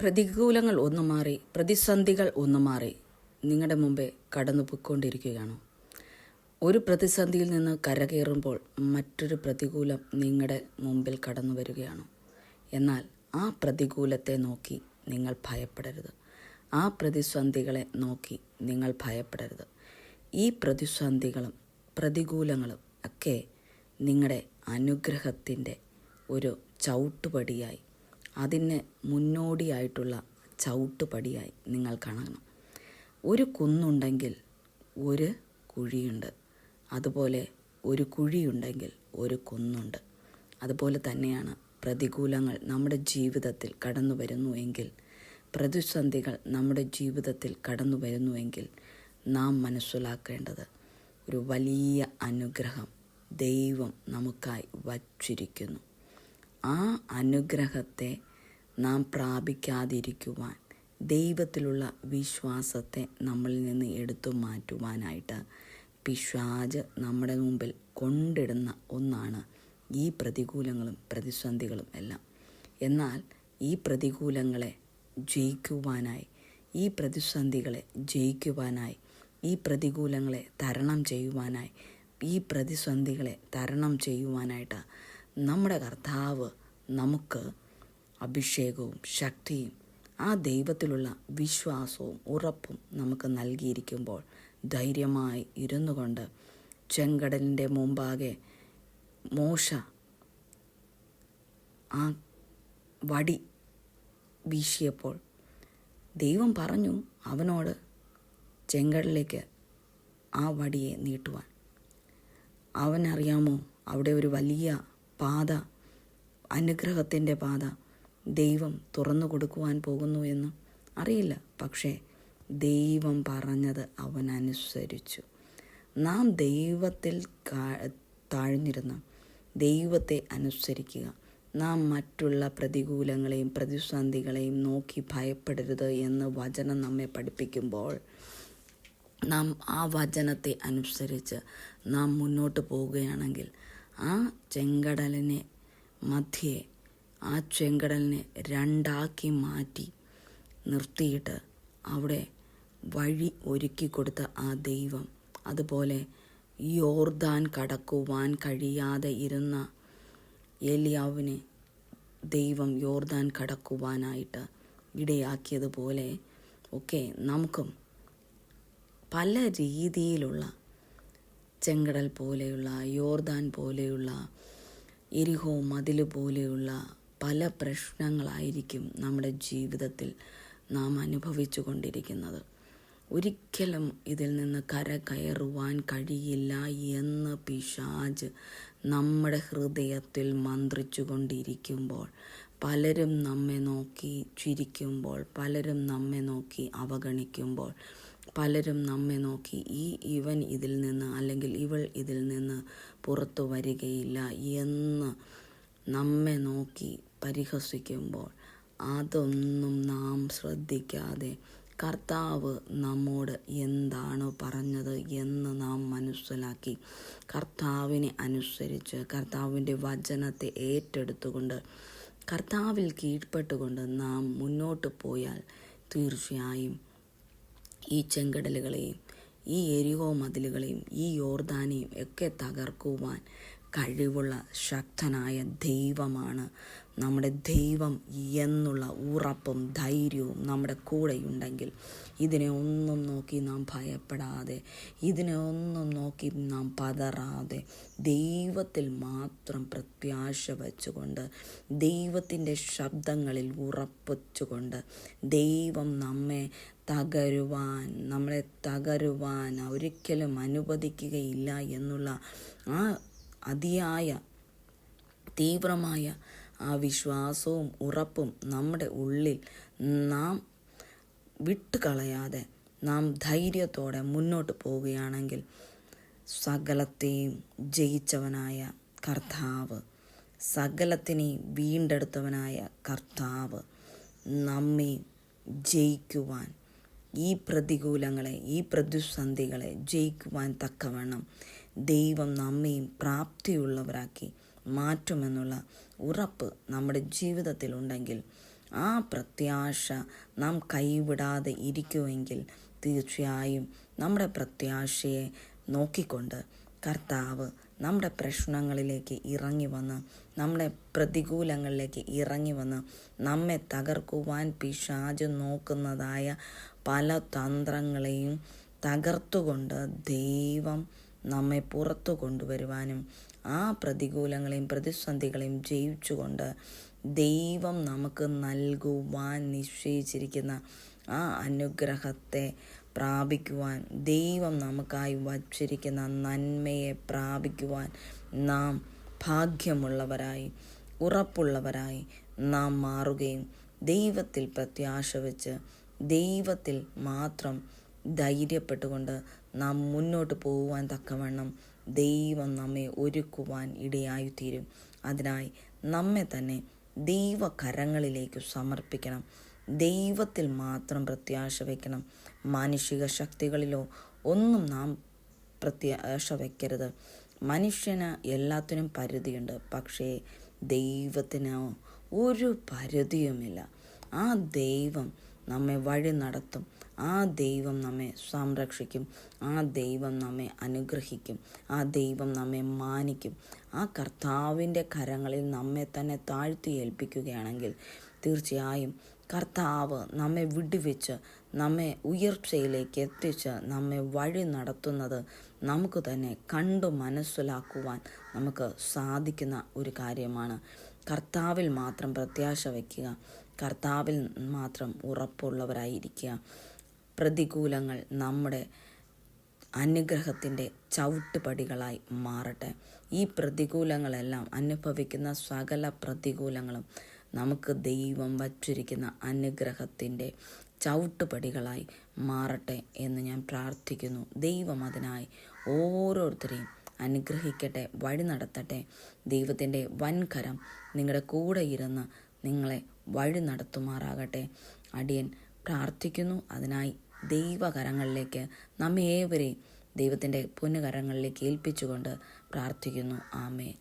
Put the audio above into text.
പ്രതികൂലങ്ങൾ ഒന്ന് മാറി, പ്രതിസന്ധികൾ ഒന്ന് മാറി നിങ്ങളുടെ മുമ്പേ കടന്നു പോയിക്കൊണ്ടിരിക്കുകയാണോ? ഒരു പ്രതിസന്ധിയിൽ നിന്ന് കരകയറുമ്പോൾ മറ്റൊരു പ്രതികൂലം നിങ്ങളുടെ മുമ്പിൽ കടന്നു വരികയാണോ? എന്നാൽ ആ പ്രതികൂലത്തെ നോക്കി നിങ്ങൾ ഭയപ്പെടരുത്. ആ പ്രതിസന്ധികളെ നോക്കി നിങ്ങൾ ഭയപ്പെടരുത്. ഈ പ്രതിസന്ധികളും പ്രതികൂലങ്ങളും ഒക്കെ നിങ്ങളുടെ അനുഗ്രഹത്തിൻ്റെ ഒരു ചവിട്ടുപടിയായി, അതിന് മുന്നോടിയായിട്ടുള്ള ചവിട്ടുപടിയായി നിങ്ങൾ കാണണം. ഒരു കുന്നുണ്ടെങ്കിൽ ഒരു കുഴിയുണ്ട്, അതുപോലെ ഒരു കുഴിയുണ്ടെങ്കിൽ ഒരു കുന്നുണ്ട്. അതുപോലെ തന്നെയാണ് പ്രതികൂലങ്ങൾ നമ്മുടെ ജീവിതത്തിൽ കടന്നു വരുന്നുവെങ്കിൽ, പ്രതിസന്ധികൾ നമ്മുടെ ജീവിതത്തിൽ കടന്നു വരുന്നുവെങ്കിൽ നാം മനസ്സിലാക്കേണ്ടത് ഒരു വലിയ അനുഗ്രഹം ദൈവം നമുക്കായി വച്ചിരിക്കുന്നു. ആ അനുഗ്രഹത്തെ നാം പ്രാപിക്കാതിരിക്കുവാൻ, ദൈവത്തിലുള്ള വിശ്വാസത്തെ നമ്മളിൽ നിന്ന് എടുത്തു മാറ്റുവാനായിട്ട് പിശാച് നമ്മുടെ മുമ്പിൽ കൊണ്ടിടുന്ന ഒന്നാണ് ഈ പ്രതികൂലങ്ങളും പ്രതിസന്ധികളും എല്ലാം. എന്നാൽ ഈ പ്രതികൂലങ്ങളെ ജയിക്കുവാനായി, ഈ പ്രതിസന്ധികളെ ജയിക്കുവാനായി, ഈ പ്രതികൂലങ്ങളെ തരണം ചെയ്യുവാനായി, ഈ പ്രതിസന്ധികളെ തരണം ചെയ്യുവാനായിട്ട് നമ്മുടെ കർത്താവ് നമുക്ക് അഭിഷേകവും ശക്തിയും ആ ദൈവത്തിലുള്ള വിശ്വാസവും ഉറപ്പും നമുക്ക് നൽകിയിരിക്കുമ്പോൾ ധൈര്യമായി ഇരുന്നു കൊണ്ട് ചെങ്കടലിൻ്റെ മുമ്പാകെ മോശ ആ വടി വീശിയപ്പോൾ ദൈവം പറഞ്ഞു അവനോട് ചെങ്കടലിലേക്ക് ആ വടിയെ നീട്ടുവാൻ. അവനറിയാമോ അവിടെ ഒരു വലിയ പാത, അനുഗ്രഹത്തിൻ്റെ പാത ദൈവം തുറന്നു കൊടുക്കുവാൻ പോകുന്നു എന്ന്? അറിയില്ല. പക്ഷേ ദൈവം പറഞ്ഞത് അവൻ അനുസരിച്ചു. നാം ദൈവത്തിൽ താഴ്ന്നിരുന്ന ദൈവത്തെ അനുസരിക്കുക. നാം മറ്റുള്ള പ്രതികൂലങ്ങളെയും പ്രതിസന്ധികളെയും നോക്കി ഭയപ്പെടരുത് എന്ന് വചനം നമ്മെ പഠിപ്പിക്കുമ്പോൾ നാം ആ വചനത്തെ അനുസരിച്ച് നാം മുന്നോട്ട് പോവുകയാണെങ്കിൽ ആ ചെങ്കടലിനെ മധ്യേ, ആ ചെങ്കടലിനെ രണ്ടാക്കി മാറ്റി നിർത്തിയിട്ട് അവിടെ വഴി ഒരുക്കി കൊടുത്ത ആ ദൈവം, അതുപോലെ യോർദാൻ കടക്കുവാൻ കഴിയാതെ ഇരുന്ന ഏലിയാവിനെ ദൈവം യോർദാൻ കടക്കുവാനായിട്ട് ഇടയാക്കിയതുപോലെ ഒക്കെ നമുക്കും പല രീതിയിലുള്ള ചെങ്കടൽ പോലെയുള്ള, യോർദാൻ പോലെയുള്ള, എരിഹോ മതിൽ പോലെയുള്ള പല പ്രശ്നങ്ങളായിരിക്കും നമ്മുടെ ജീവിതത്തിൽ നാം അനുഭവിച്ചു കൊണ്ടിരിക്കുന്നത്. ഒരിക്കലും ഇതിൽ നിന്ന് കയറുവാൻ കഴിയില്ല എന്ന് പിശാച് നമ്മുടെ ഹൃദയത്തിൽ മന്ത്രിച്ചു കൊണ്ടിരിക്കുമ്പോൾ, പലരും നമ്മെ നോക്കി ചിരിക്കുമ്പോൾ, പലരും നമ്മെ നോക്കി അവഗണിക്കുമ്പോൾ, പലരും നമ്മെ നോക്കി ഇവൻ ഇതിൽ നിന്ന് അല്ലെങ്കിൽ ഇവൾ ഇതിൽ നിന്ന് പുറത്തു വരികയില്ല എന്ന് നമ്മെ നോക്കി പരിഹസിക്കുമ്പോൾ അതൊന്നും നാം ശ്രദ്ധിക്കാതെ കർത്താവ് നമ്മോട് എന്താണ് പറഞ്ഞത് എന്ന് നാം മനസ്സിലാക്കി കർത്താവിനെ അനുസരിച്ച്, കർത്താവിൻ്റെ വചനത്തെ ഏറ്റെടുത്തുകൊണ്ട്, കർത്താവിൽ കീഴ്പ്പെട്ടുകൊണ്ട് നാം മുന്നോട്ട് പോയാൽ തീർച്ചയായും ഈ ചെങ്കടലുകളെയും ഈ എരിഹോ മതിലുകളെയും ഈ യോർദാനെയും ഒക്കെ തകർക്കുവാൻ കഴിവുള്ള ശക്തനായ ദൈവമാണ് നമ്മുടെ ദൈവം എന്നുള്ള ഉറപ്പും ധൈര്യവും നമ്മുടെ കൂടെയുണ്ടെങ്കിൽ ഇതിനെ ഒന്നും നോക്കി നാം ഭയപ്പെടാതെ, ഇതിനെ ഒന്നും നോക്കി നാം പതറാതെ, ദൈവത്തിൽ മാത്രം പ്രത്യാശ വച്ചുകൊണ്ട്, ദൈവത്തിൻ്റെ ശബ്ദങ്ങളിൽ ഉറപ്പിച്ചുകൊണ്ട്, ദൈവം നമ്മളെ തകരുവാൻ ഒരിക്കലും അനുവദിക്കുകയില്ല എന്നുള്ള ആ അതിയായ തീവ്രമായ ആ വിശ്വാസവും ഉറപ്പും നമ്മുടെ ഉള്ളിൽ നാം വിട്ടുകളയാതെ നാം ധൈര്യത്തോടെ മുന്നോട്ട് പോവുകയാണെങ്കിൽ സകലത്തെയും ജയിച്ചവനായ കർത്താവ്, സകലത്തിനെയും വീണ്ടെടുത്തവനായ കർത്താവ് നമ്മെ ജയിക്കുവാൻ, ഈ പ്രതികൂലങ്ങളെ, ഈ പ്രതിസന്ധികളെ ജയിക്കുവാൻ തക്കവണ്ണം ദൈവം നമ്മെയും പ്രാപ്തിയുള്ളവരാക്കി മാറ്റുമെന്നുള്ള ഉറപ്പ് നമ്മുടെ ജീവിതത്തിലുണ്ടെങ്കിൽ ആ പ്രത്യാശ നാം കൈവിടാതെ ഇരിക്കുമെങ്കിൽ തീർച്ചയായും നമ്മുടെ പ്രത്യാശയെ നോക്കിക്കൊണ്ട് കർത്താവ് നമ്മുടെ പ്രശ്നങ്ങളിലേക്ക് ഇറങ്ങി വന്ന്, നമ്മുടെ പ്രതികൂലങ്ങളിലേക്ക് ഇറങ്ങി വന്ന് നമ്മെ തകർക്കുവാൻ പിശാച് നോക്കുന്നതായ പല തന്ത്രങ്ങളെയും തകർത്തുകൊണ്ട് ദൈവം നമ്മെ പുറത്തു കൊണ്ടുവരുവാനും ആ പ്രതികൂലങ്ങളെയും പ്രതിസന്ധികളെയും ജയിച്ചുകൊണ്ട് ദൈവം നമുക്ക് നൽകുവാൻ നിശ്ചയിച്ചിരിക്കുന്ന ആ അനുഗ്രഹത്തെ പ്രാപിക്കുവാൻ, ദൈവം നമുക്കായി വച്ചിരിക്കുന്ന നന്മയെ പ്രാപിക്കുവാൻ നാം ഭാഗ്യമുള്ളവരായി, ഉറപ്പുള്ളവരായി നാം മാറുകയും ദൈവത്തിൽ പ്രത്യാശ വെച്ച് ദൈവത്തിൽ മാത്രം ധൈര്യപ്പെട്ടുകൊണ്ട് നാം മുന്നോട്ട് പോകുവാൻ തക്കവണ്ണം ദൈവം നമ്മെ ഒരുക്കുവാൻ ഇടയായിത്തീരും. അതിനായി നമ്മെ തന്നെ ദൈവകരങ്ങളിലേക്ക് സമർപ്പിക്കണം. ദൈവത്തിൽ മാത്രം പ്രത്യാശ വയ്ക്കണം. മാനുഷിക ശക്തികളിലോ ഒന്നും നാം പ്രത്യാശ വയ്ക്കരുത്. മനുഷ്യന് എല്ലാത്തിനും പരിധിയുണ്ട്, പക്ഷേ ദൈവത്തിന് ഒരു പരിധിയുമില്ല. ആ ദൈവം നമ്മെ വഴി നടത്തും. ആ ദൈവം നമ്മെ സംരക്ഷിക്കും. ആ ദൈവം നമ്മെ അനുഗ്രഹിക്കും. ആ ദൈവം നമ്മെ മാനിക്കും. ആ കർത്താവിൻ്റെ കരങ്ങളിൽ നമ്മെ തന്നെ താഴ്ത്തി ഏൽപ്പിക്കുകയാണെങ്കിൽ തീർച്ചയായും കർത്താവ് നമ്മെ വിടുവിച്ച് നമ്മെ ഉയർച്ചയിലേക്ക് എത്തിച്ച് നമ്മെ വഴി നടത്തുന്നത് നമുക്ക് തന്നെ കണ്ടു മനസ്സിലാക്കുവാൻ നമുക്ക് സാധിക്കുന്ന ഒരു കാര്യമാണ്. കർത്താവിൽ മാത്രം പ്രത്യാശ വയ്ക്കുക. കർത്താവിൽ മാത്രം ഉറപ്പുള്ളവരായിരിക്കുക. പ്രതികൂലങ്ങൾ നമ്മുടെ അനുഗ്രഹത്തിൻ്റെ ചവിട്ടുപടികളായി മാറട്ടെ. ഈ പ്രതികൂലങ്ങളെല്ലാം, അനുഭവിക്കുന്ന സകല പ്രതികൂലങ്ങളും നമുക്ക് ദൈവം വച്ചിരിക്കുന്ന അനുഗ്രഹത്തിൻ്റെ ചവിട്ടുപടികളായി മാറട്ടെ എന്ന് ഞാൻ പ്രാർത്ഥിക്കുന്നു. ദൈവം അതിനായി ഓരോരുത്തരെയും അനുഗ്രഹിക്കട്ടെ, വഴി നടത്തട്ടെ. ദൈവത്തിൻ്റെ വൻകരം നിങ്ങളുടെ കൂടെ ഇരുന്ന് നിങ്ങളെ വഴി നടത്തുമാറാകട്ടെ. അടിയൻ പ്രാർത്ഥിക്കുന്നു. അതിനായി ദൈവകരങ്ങളിലേക്ക് നമ്മെ ഏവരെയും ദൈവത്തിൻ്റെ പൊന്നുകരങ്ങളിലേക്ക് ഏൽപ്പിച്ചുകൊണ്ട് പ്രാർത്ഥിക്കുന്നു. ആമേൻ.